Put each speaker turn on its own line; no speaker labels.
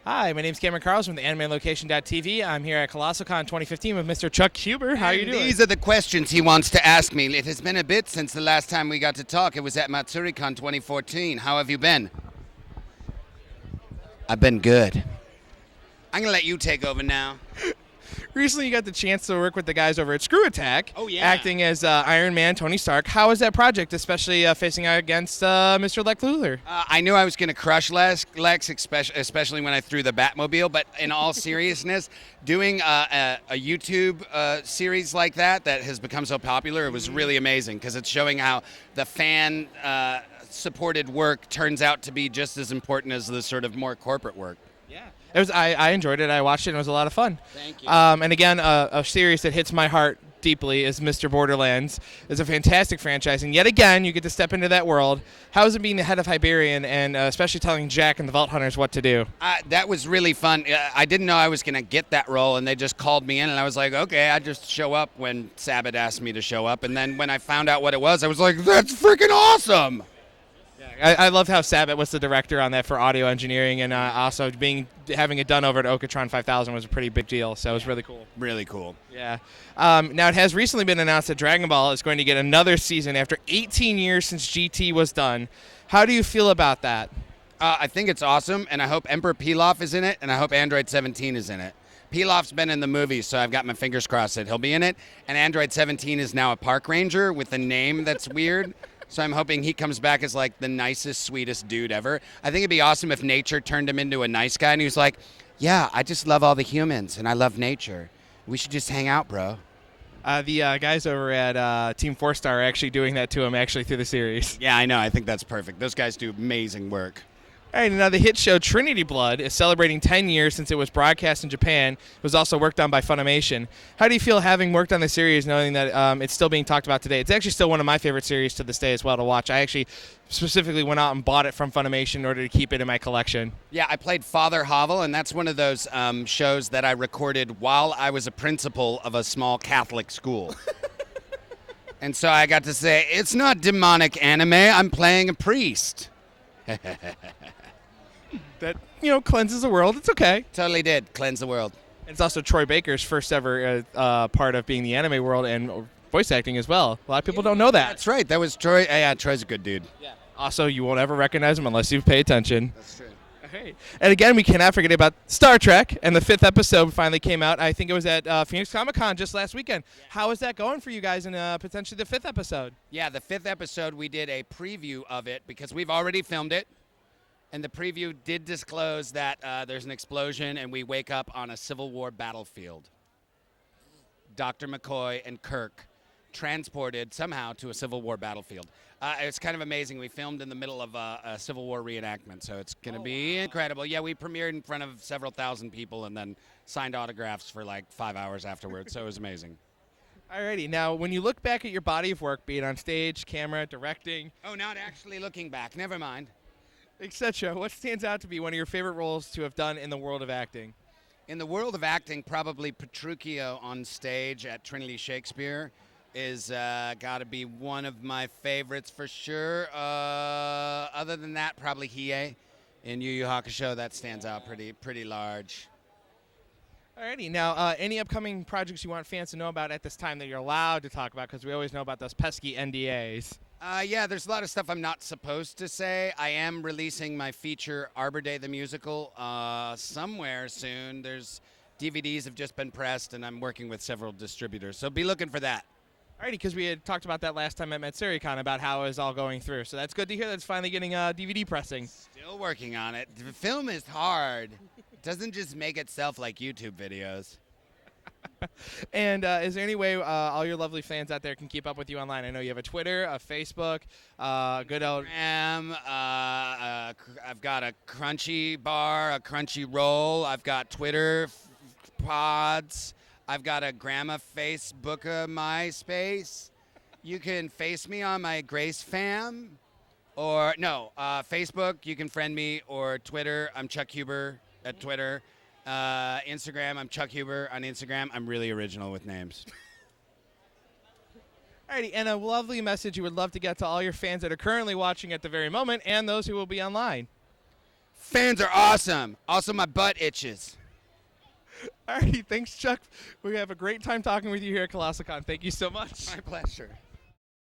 Hi, my name's Cameron Carlson from the AnimeLocation.tv. I'm here at Colossalcon 2015 with Mr. Chuck Huber. How are you doing?
These are the questions he wants to ask me. It has been a bit since the last time we got to talk. It was at MatsuriCon 2014. How have you been? I've been good. I'm going to let you take over now.
Recently, you got the chance to work with the guys over at Screw Attack,
Oh, yeah.
acting as Iron Man Tony Stark. How was that project, especially facing out against Mr. Lex Luthor?
I knew I was going to crush Lex, especially when I threw the Batmobile. But in all seriousness, doing a YouTube series like that has become so popular, it was really amazing because it's showing how the fan supported work turns out to be just as important as the sort of more corporate work.
Yeah. It was. I enjoyed it. I watched it, and it was a lot of fun.
Thank you.
And again, a series that hits my heart deeply is Mr. Borderlands. It's a fantastic franchise, and yet again, you get to step into that world. How is it being the head of Hyperion, and especially telling Jack and the Vault Hunters what to do?
That was really fun. I didn't know I was going to get that role, and they just called me in, and I was like, okay, I just show up when Sabat asked me to show up. And then when I found out what it was, I was like, that's freaking awesome.
I loved how Sabat was the director on that for audio engineering, and also having it done over at Okatron 5000 was a pretty big deal, so it was really cool.
Really cool.
Yeah. Now, it has recently been announced that Dragon Ball is going to get another season after 18 years since GT was done. How do you feel about that?
I think it's awesome, and I hope Emperor Pilaf is in it, and I hope Android 17 is in it. Pilaf's been in the movie, so I've got my fingers crossed that he'll be in it, and Android 17 is now a park ranger with a name that's weird. So I'm hoping he comes back as like the nicest, sweetest dude ever. I think it'd be awesome if nature turned him into a nice guy and he was like, yeah, I just love all the humans and I love nature. We should just hang out, bro.
The guys over at Team 4-Star are actually doing that to him actually through the series.
Yeah, I know. I think that's perfect. Those guys do amazing work.
All right, now the hit show Trinity Blood is celebrating 10 years since it was broadcast in Japan. It was also worked on by Funimation. How do you feel having worked on the series, knowing that it's still being talked about today? It's actually still one of my favorite series to this day as well to watch. I actually specifically went out and bought it from Funimation in order to keep it in my collection.
Yeah, I played Father Havel, and that's one of those shows that I recorded while I was a principal of a small Catholic school. And so I got to say, it's not demonic anime, I'm playing a priest.
That, cleanses the world. It's okay.
Totally did. Cleanse the world.
It's also Troy Baker's first ever part of being the anime world and voice acting as well. A lot of people don't know that.
That's right. That was Troy. Yeah, Troy's a good dude.
Yeah. Also, you won't ever recognize him unless you pay attention.
That's true.
Okay. And again, we cannot forget about Star Trek, and the 5th episode finally came out. I think it was at Phoenix Comic-Con just last weekend. Yeah. How is that going for you guys in potentially the 5th episode?
Yeah, the 5th episode, we did a preview of it because we've already filmed it. And the preview did disclose that there's an explosion and we wake up on a Civil War battlefield. Dr. McCoy and Kirk transported somehow to a Civil War battlefield. It's kind of amazing. We filmed in the middle of a Civil War reenactment, so it's going to be incredible. Yeah, we premiered in front of several thousand people and then signed autographs for like 5 hours afterwards, so it was amazing.
Alrighty, now when you look back at your body of work, be it on stage, camera, directing...
Oh, not actually looking back. Never mind.
Etc. What stands out to be one of your favorite roles to have done in the world of acting?
In the world of acting, probably Petruchio on stage at Trinity Shakespeare is got to be one of my favorites for sure. Other than that, probably Hiei in Yu Yu Hakusho. That stands out pretty large.
Alrighty, now any upcoming projects you want fans to know about at this time that you're allowed to talk about, because we always know about those pesky NDAs.
Yeah, there's a lot of stuff I'm not supposed to say. I am releasing my feature, Arbor Day the Musical, somewhere soon. There's DVDs have just been pressed, and I'm working with several distributors, so be looking for that.
Alrighty, because we had talked about that last time at MatsuriCon about how it was all going through. So that's good to hear that's finally getting DVD pressing.
Still working on it. The film is hard. It doesn't just make itself like YouTube videos.
And is there any way all your lovely fans out there can keep up with you online? I know you have a Twitter, a Facebook, good old...
I've got a Crunchy Bar, a Crunchy Roll. I've got Twitter pods. I've got a Grandma Facebook, MySpace. You can face me on my Grace Fam. Or, no, Facebook, you can friend me. Or Twitter, I'm Chuck Huber at Twitter. Instagram, I'm Chuck Huber on Instagram. I'm really original with names.
Alrighty, and a lovely message you would love to get to all your fans that are currently watching at the very moment and those who will be online.
Fans are awesome. Also, my butt itches.
All righty, thanks, Chuck. We have a great time talking with you here at Colossalcon. Thank you so much.
My pleasure.